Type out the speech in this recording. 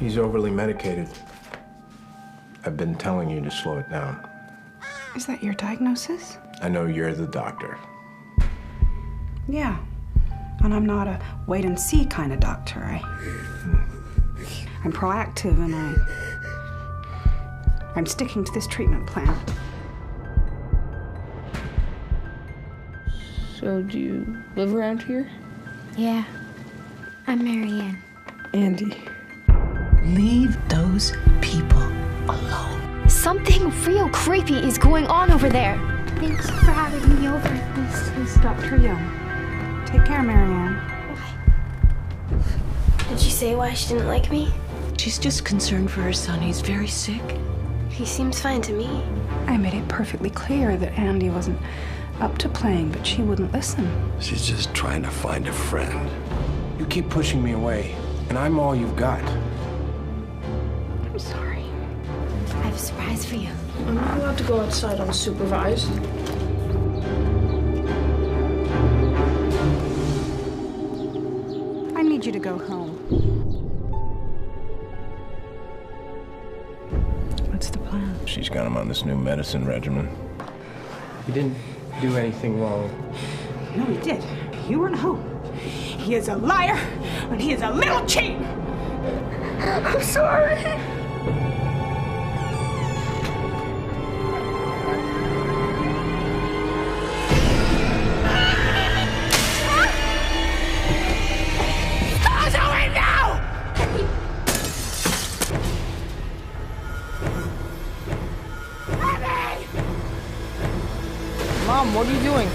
He's overly medicated. I've been telling you to slow it down. Is that your diagnosis? I know you're the doctor. Yeah. And I'm not a wait-and-see kind of doctor. I'm proactive, and I'm sticking to this treatment plan. So, do you live around here? Yeah. I'm Marianne. Andy. Leave those people alone. Something real creepy is going on over there. Thanks for having me over. This is Dr. Young. Take care, Marianne. Did she say why she didn't like me? She's just concerned for her son. He's very sick. He seems fine to me. I made it perfectly clear that Andy wasn't up to playing, but she wouldn't listen. She's just trying to find a friend. You keep pushing me away, and I'm all you've got. I'm sorry. I have a surprise for you. I'm not allowed to go outside unsupervised. I need you to go home. What's the plan? She's got him on this new medicine regimen. He didn't do anything wrong. No, he did. You weren't home. He is a liar, and he is a little cheat! I'm sorry. Mom, what are you doing?